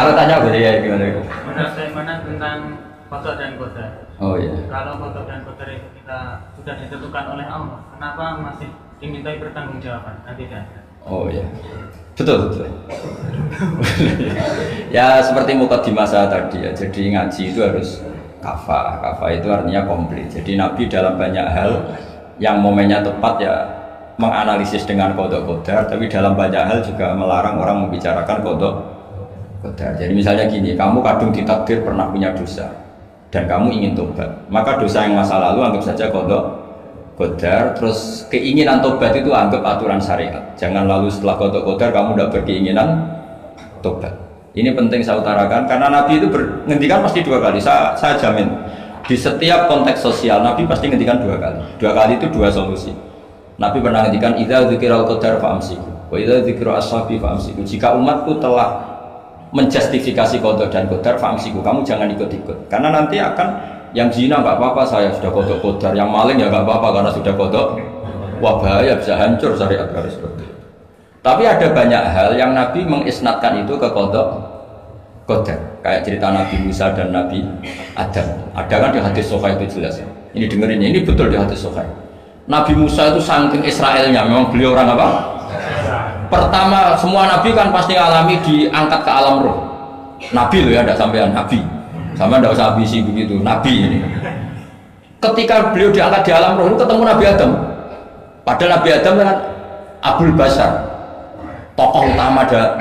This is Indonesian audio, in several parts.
Kalau tanya boleh ya gimana? Menurut saya mana tentang kotor dan kotor. Oh iya. Kalau kotor dan kotor itu kita sudah ditentukan oleh Allah, kenapa masih dimintai pertanggungjawaban? Nanti ada. Oh iya. Betul. Ya seperti mukadimah saya tadi ya. Jadi ngaji itu harus kafah. Kafah itu artinya komplit. Jadi Nabi dalam banyak hal yang momennya tepat ya menganalisis dengan kodok kodar, tapi dalam banyak hal juga melarang orang membicarakan kodok kodar. Jadi misalnya gini, kamu kadung ditakdir pernah punya dosa dan kamu ingin tobat, maka dosa yang masa lalu anggap saja kodok kodar, terus keinginan tobat itu anggap aturan syariat. Jangan lalu setelah kodok kodar kamu tidak berkeinginan tobat. Ini penting saya utarakan karena Nabi itu ngendikan pasti 2 kali. Saya jamin di setiap konteks sosial Nabi pasti ngendikan 2 kali. 2 kali itu 2 solusi. Nabi pernah ngendikan idza dzikiral qadar fa'amsiku wa idza dzikra ashabi fa'amsiku. Jika umatku telah menjustifikasi qada dan qadar fa'amsiku, kamu jangan ikut-ikut. Karena nanti akan yang zina nggak apa-apa, saya sudah qada qadar, yang maling ya nggak apa-apa karena sudah qada. Wah bahaya, bisa hancur syariat harus seperti itu. Tapi ada banyak hal yang Nabi mengisnadkan itu ke qada qadar. Kayak cerita Nabi Musa dan Nabi Adam. Ada kan di hadis Sahih itu jelas. Ini dengerin, ini betul di hadis Sahih. Nabi Musa itu saking Israelnya, memang beliau orang apa? Pertama, semua Nabi kan pasti alami diangkat ke alam roh. Nabi loh ya, tidak sampean Nabi. Sama tidak usah ambisi begitu, Nabi ini. Ketika beliau diangkat di alam roh, itu ketemu Nabi Adam. Padahal Nabi Adam kan Abul Bashar, tokoh utama ada.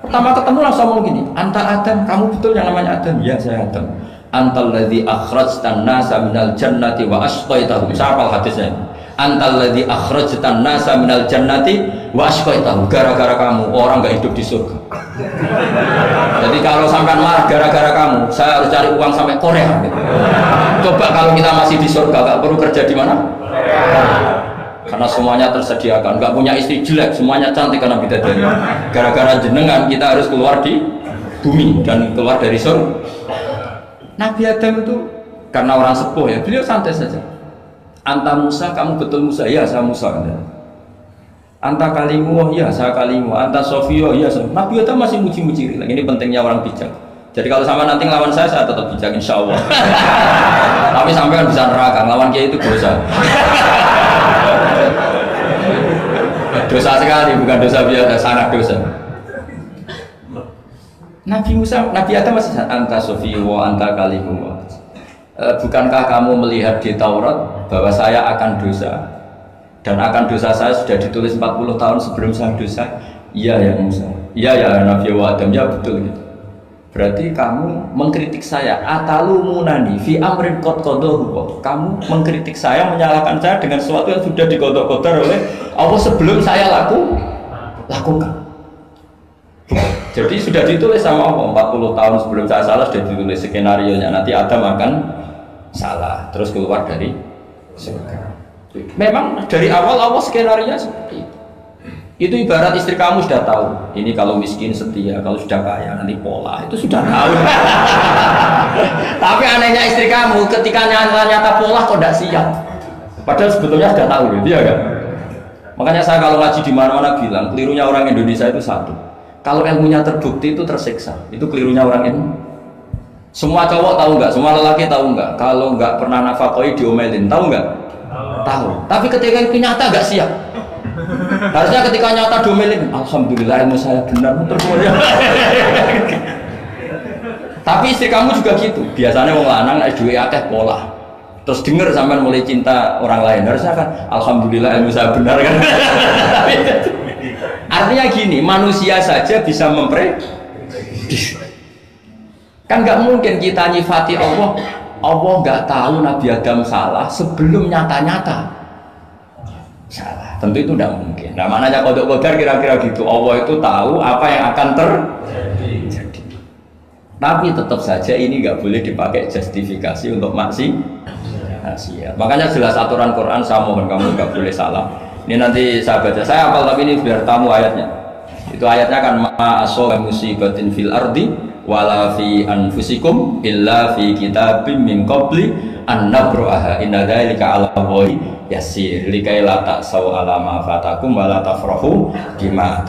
Pertama ketemu langsung ngomong gini, anta Adam, kamu betul yang namanya Adam? Ya saya Adam. Antal ladzi akhrajtan nasa minal jannati wa asqaitahum. Siapa hadisnya? Antal ladzi akhrajtan nasa minal jannati wa asqaitahum. Gara-gara kamu orang nggak hidup di surga. Jadi kalau sampai marah gara-gara kamu, saya harus cari uang sampai Korea gitu. Coba kalau kita masih di surga, nggak perlu kerja di mana? Karena semuanya tersediakan, nggak punya istri jelek, semuanya cantik karena bidadari. Gara-gara jenengan kita harus keluar di bumi dan keluar dari surga. Nabi Adam itu karena orang sepuh ya, beliau santai saja. Anta Musa, kamu betul Musa? Ya saya Musa. Anta kalimu, ya saya kalimu. Anta Sofio, ya saya. Nabi Adam masih muji-muji. Ini pentingnya orang bijak. Jadi kalau sama nanti ngelawan saya tetap bijak insya Allah. Tapi sampai kan bisa neraka, ngelawan dia itu dosa. Dosa sekali, bukan dosa biasa, sangat dosa. Nabi Musa, Nabi Adam masih anta Sofio, anta kalimu. Bukankah kamu melihat di Taurat bahwa saya akan dosa dan akan dosa saya sudah ditulis 40 tahun sebelum saya dosa? Iya ya Musa, iya ya Nabi Adam, ya betul gitu. Berarti kamu mengkritik saya, atalumunani fi amrin qad qadahu. Kamu mengkritik saya, menyalahkan saya dengan sesuatu yang sudah dikodok-kodok oleh Allah sebelum saya lakukan. Jadi sudah ditulis sama Allah 40 tahun sebelum saya salah, sudah ditulis skenario nya nanti Adam akan salah terus keluar dari surga. Memang dari awal Allah skenario nya seperti itu. Itu ibarat istri kamu sudah tahu ini kalau miskin setia, kalau sudah kaya nanti pola, itu sudah tahu. Tapi anehnya istri kamu ketika nyata pola kok tidak siap, padahal sebetulnya sudah tahu gitu ya kan. Makanya saya kalau ngaji di mana-mana bilang kelirunya orang Indonesia itu satu, kalau ilmunya terbukti itu tersiksa, itu kelirunya orang ini. Semua cowok tahu nggak, semua lelaki tahu nggak, kalau nggak pernah nafakoi diomelin, tahu nggak? Tahu. Tapi ketika itu nyata nggak siap. Harusnya ketika nyata diomelin, alhamdulillah ilmu saya benar, terus. Tapi istri kamu juga gitu. Biasanya wong lanang nek duwe akeh pola. Terus denger sampean mulai cinta orang lain, harusnya kan alhamdulillah ilmu saya benar kan. Artinya gini, manusia saja bisa memprediksi. Kan nggak mungkin kita nyifati Allah nggak tahu Nabi Adam salah sebelum nyata-nyata salah. Tentu itu tidak mungkin. Nah maknanya kodok kodar kira-kira gitu. Allah itu tahu apa yang akan terjadi. Tapi tetap saja ini nggak boleh dipakai justifikasi untuk maksiat. Makanya jelas aturan Quran, saya mohon kamu nggak boleh salah. Ini nanti saya baca, saya hafal tapi ini biar tamu ayatnya. Itu ayatnya kan ma'asoba musibatin fil ardi wala fi anfusikum illa fi kitabim min qabli an nabraha inna dzalika 'ala Allahi yasir likai la ta'saw ala ma fatakum wa la tafrahu bima.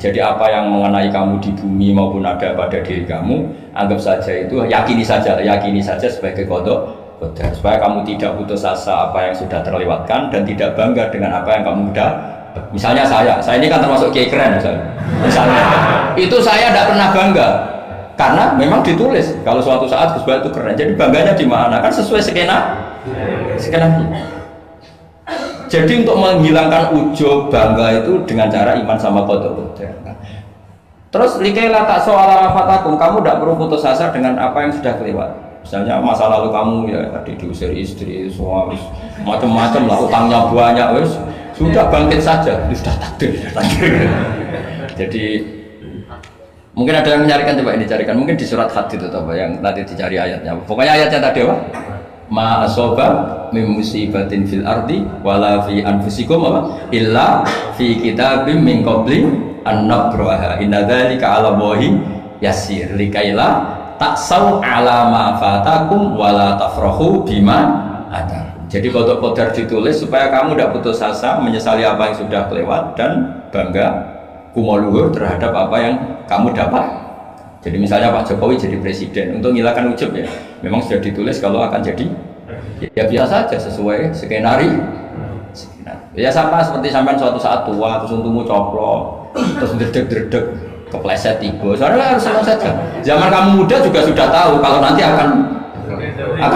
Jadi apa yang mengenai kamu di bumi maupun ada pada diri kamu, anggap saja itu, yakini saja sebagai qada qadar, supaya kamu tidak putus asa apa yang sudah terlewatkan dan tidak bangga dengan apa yang kamu udah. Misalnya saya ini kan termasuk kiai keren misalnya itu saya tidak pernah bangga karena memang ditulis kalau suatu saat Gus Bahat itu keren, jadi bangganya di mana? Kan sesuai skena. Jadi untuk menghilangkan ujub bangga itu dengan cara iman sama qada qadar. Terus likaila tak soal fatakum, kamu tidak perlu putus asa dengan apa yang sudah kelewat. Misalnya masa lalu kamu ya tadi diusir istri, suami, macam-macam lah, utangnya banyak, wes sudah bangkit saja, sudah takdir. Jadi mungkin ada yang mencarikan, coba ini carikan, mungkin di surat Hadid itu apa yang nanti dicari ayatnya. Pokoknya ayatnya tadi apa? Ma asoba min musibatin fil ardi wala fi anfusikum apa? Illa fi kitabim min qabli an nabraha. Inna dzalika 'ala Allahi yasir. Likaila taksau 'ala ma fatakum wala tafrahu bima atar. Jadi qada qadar ditulis supaya kamu tidak putus asa menyesali apa yang sudah kelewat dan bangga kumoluhur terhadap apa yang kamu dapat. Jadi misalnya Pak Jokowi jadi presiden, untuk menghilangkan ujub ya, memang sudah ditulis kalau akan jadi ya biasa saja sesuai skenario. Ya sama seperti sampai suatu saat tua terus untungmu coplok, terus dredeg kepleset tiga. Soalnya harus senang saja. Zaman kamu muda juga sudah tahu kalau nanti akan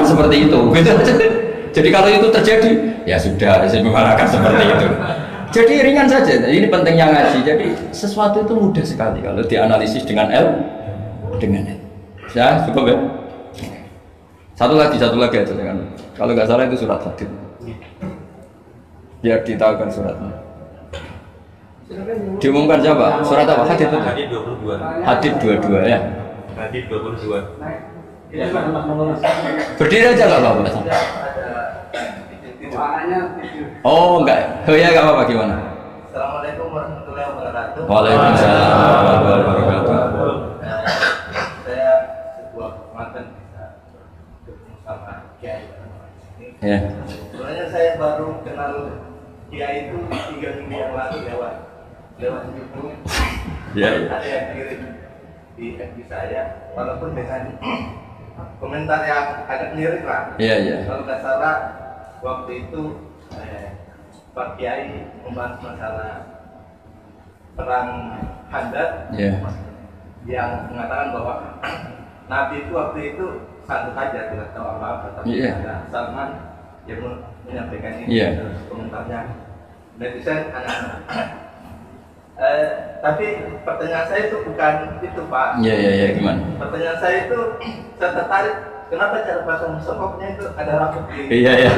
seperti itu. Jadi kalau itu terjadi, ya sudah, memang akan seperti itu. Jadi ringan saja. Ini pentingnya ngaji. Jadi sesuatu itu mudah sekali kalau dianalisis dengan dengan L. Ya cukup ya. Satu lagi aja kan. Kalau nggak salah itu surat Hadid. Biar ditahukan suratnya. Diumumkan siapa? Surat apa? Hadid itu. Hadid 22. Hadid 22 ya. Hadid 22. Berdiri aja nggak apa-apa. Oh enggak, oh ya nggak apa-apa gimana? Assalamualaikum warahmatullahi wabarakatuh. Waalaikumsalam warahmatullahi wabarakatuh. Saya sebuah kehormatan bisa ketemu sama Kiai. Ya. Sebenarnya saya baru kenal Kiai itu 3 minggu yang lalu lewat YouTube. Ya. Ada yang kirim di FB saya, walaupun dengan komentar yang agak mirip lah. Iya. Kalau nggak salah waktu itu Pak Kiai membahas masalah perang Handar, yang mengatakan bahwa Nabi itu waktu itu santai saja, tidak tahu apa-apa, tapi ada Salman yang menyampaikan ini komentarnya netizen anak-anak. Tapi pertanyaan saya itu bukan itu Pak. Iya gimana? Pertanyaan saya itu saya tertarik. Kenapa cara pasang sokoknya itu ada rambut di? Iya.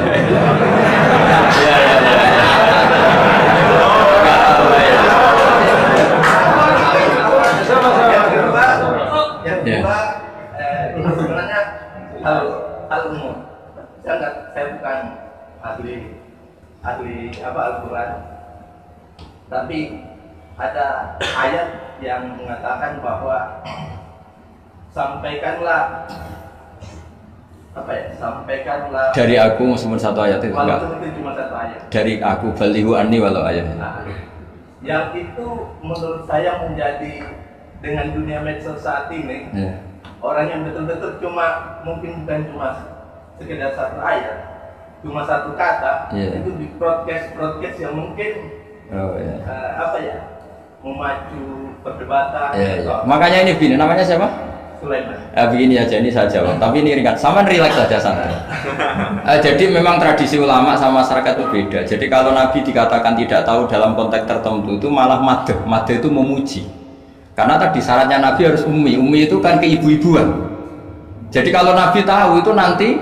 Yang kedua, ini sebenarnya hal umum. Saya bukan ahli Al-Quran, tapi ada ayat yang mengatakan bahwa sampaikanlah dari aku cuma satu ayat itu enggak? Walaupun itu cuma satu ayat. Dari aku balihu anni walau ayat. Yang itu menurut saya menjadi dengan dunia medsos saat ini, orang yang betul-betul mungkin bukan cuma sekedar satu ayat, cuma satu kata, itu di broadcast yang mungkin memacu perdebatan. Makanya ini Bini, namanya siapa? Begini aja, ini saya jawab, tapi ini ringan, sama relax saja santai. Jadi memang tradisi ulama sama masyarakat itu beda. Jadi kalau Nabi dikatakan tidak tahu dalam konteks tertentu itu malah madh itu memuji. Karena tadi syaratnya Nabi harus ummi itu kan keibu-ibuan. Jadi kalau Nabi tahu itu nanti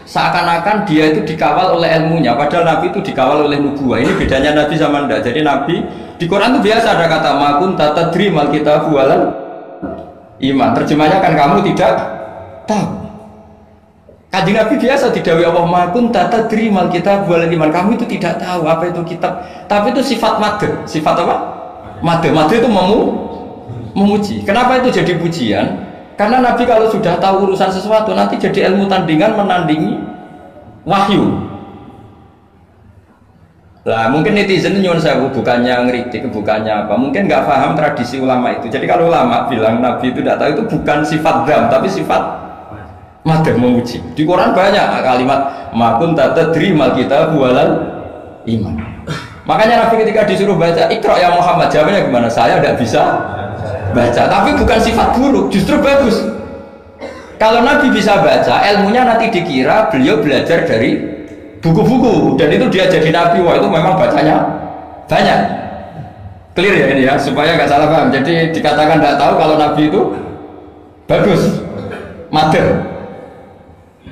seakan-akan dia itu dikawal oleh ilmunya, padahal Nabi itu dikawal oleh nubuah. Ini bedanya Nabi sama Anda. Jadi Nabi di Quran itu biasa ada kata makun tatadri mal kitabu walal iman, terjemahnya kan kamu tidak tahu. Kanjeng Nabi biasa didhawuhi Allah makun tatadri mal kitab wal iman, kamu itu tidak tahu apa itu kitab, tapi itu sifat madh. Sifat apa? Madh itu memuji. Kenapa itu jadi pujian? Karena Nabi kalau sudah tahu urusan sesuatu nanti jadi ilmu tandingan menandingi wahyu. Lah mungkin netizen nyuwun sewu, bukannya ngeritik, bukannya apa, mungkin nggak paham tradisi ulama itu. Jadi kalau ulama bilang Nabi itu tidak tahu, itu bukan sifat dam, tapi sifat madam, memuji. Di Quran banyak kalimat makun tadri mal kita bualan iman. Makanya Nabi ketika disuruh baca Iqra ya Muhammad, jawabnya gimana? Saya tidak bisa baca, tapi bukan sifat buruk, justru bagus. Kalau Nabi bisa baca, ilmunya nanti dikira beliau belajar dari buku-buku, dan itu dia jadi Nabi. Wah, itu memang bacanya banyak. Clear ya ini ya, supaya nggak salah paham. Jadi dikatakan tidak tahu kalau Nabi itu bagus, mader.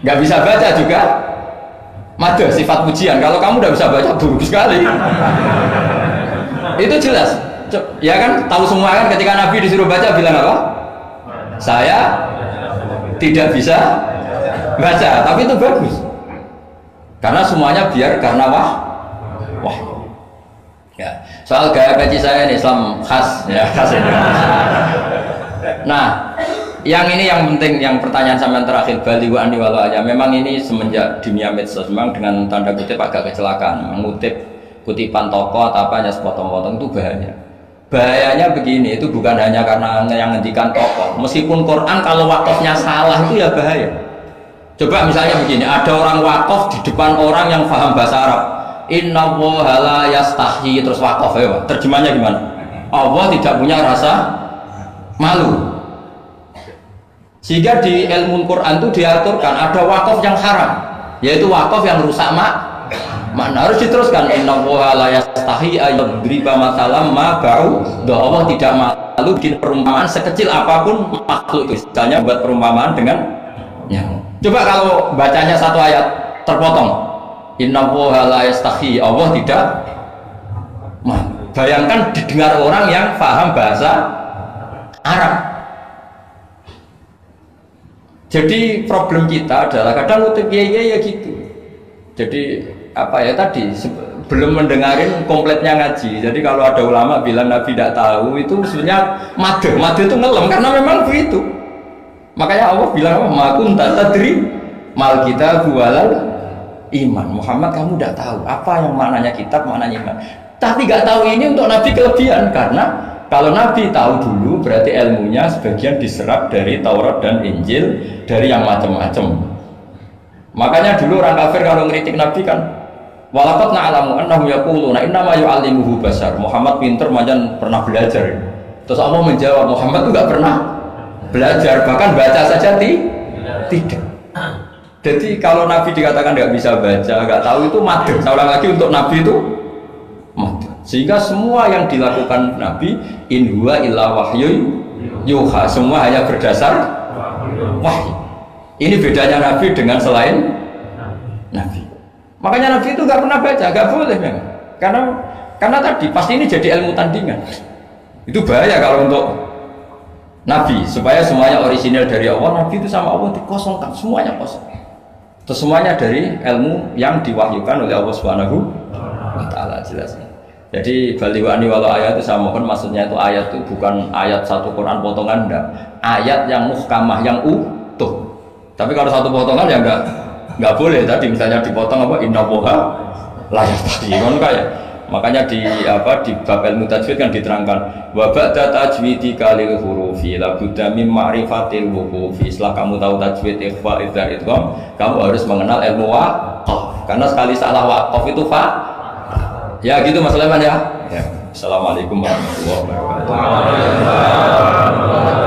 Nggak bisa baca juga mader, sifat pujian. Kalau kamu udah bisa baca, buruk sekali. Itu jelas. Ya kan, tahu semua kan, ketika Nabi disuruh baca bilang apa? Saya tidak bisa baca, tapi itu bagus. Karena semuanya biar karena wah. Ya, soal gaya gaji saya ini Islam khas ya, khas ini. Nah, yang ini yang penting, yang pertanyaan sampai terakhir bali wa ani walau aja. Memang ini semenjak dunia medsos memang dengan tanda kutip agak kecelakaan, mengutip kutipan tokoh atau apa hanya sepotong-potong, itu bahaya. Bahayanya begini, itu bukan hanya karena yang ngendikan tokoh. Meskipun Quran kalau wakafnya salah itu ya bahaya. Coba misalnya begini, ada orang wakaf di depan orang yang paham bahasa Arab. Inna woha la yastahi, terus wakaf ya, terjemahnya gimana? Allah tidak punya rasa malu. Sehingga di ilmu Quran itu diaturkan ada wakaf yang haram, yaitu wakaf yang rusak makna. Harus diteruskan inna woha la yastahi ayyadriba masalam ma ba'u. Allah tidak malu bikin perumpamaan sekecil apapun makhluk. Misalnya buat perumpamaan dengan nyamuk. Coba kalau bacanya satu ayat terpotong, inna woha la yastahi, Allah tidak. Bayangkan didengar orang yang paham bahasa Arab. Jadi problem kita adalah kadang ngutip ya gitu. Jadi apa ya tadi, belum mendengarin kompletnya ngaji. Jadi kalau ada ulama bilang Nabi tidak tahu, itu sebenarnya made itu ngelem, karena memang begitu. Makanya Allah bilang apa? Makun tadri mal kita bualal iman. Muhammad, kamu tidak tahu apa yang maknanya kitab, maknanya iman. Tapi nggak tahu ini untuk Nabi kelebihan, karena kalau Nabi tahu dulu berarti ilmunya sebagian diserap dari Taurat dan Injil, dari yang macam-macam. Makanya dulu orang kafir kalau ngeritik Nabi kan, walaqad na'lamu annahu yaquluna innama yu'allimuhu bashar. Muhammad pinter, macam pernah belajar. Terus Allah menjawab, Muhammad itu nggak pernah belajar, bahkan baca saja tidak. Jadi kalau Nabi dikatakan nggak bisa baca, nggak tahu, itu madh. Seorang lagi untuk Nabi itu madh. Sehingga semua yang dilakukan Nabi in huwa illa wahyu yuha, semua hanya berdasar wahyu. Ini bedanya Nabi dengan selain Nabi. Makanya Nabi itu nggak pernah baca, nggak boleh memang. Karena tadi pasti ini jadi ilmu tandingan. Itu bahaya kalau untuk Nabi, supaya semuanya orisinal dari Allah. Nabi itu sama Allah dikosongkan, semuanya kosong. Terus semuanya dari ilmu yang diwahyukan oleh Allah Subhanahu wa Ta'ala, jelasnya. Jadi baliwani walau ayat itu saya mohon, maksudnya itu ayat itu bukan ayat satu Quran potongan, enggak. Ayat yang muhkamah, yang utuh. Tapi kalau satu potongan ya enggak boleh. Tadi misalnya dipotong apa inna woha la yastahi, kan kayak. Makanya di bab ilmu tajwid kan diterangkan wa ba'da tajwidi kalil hurufi la budda mim ma'rifatil wuqufi. Setelah kamu tahu tajwid ikhfa idzar idgham, kamu harus mengenal ilmu waqaf. Karena sekali salah waqaf itu ya gitu Mas Leman ya. Assalamualaikum warahmatullahi wabarakatuh.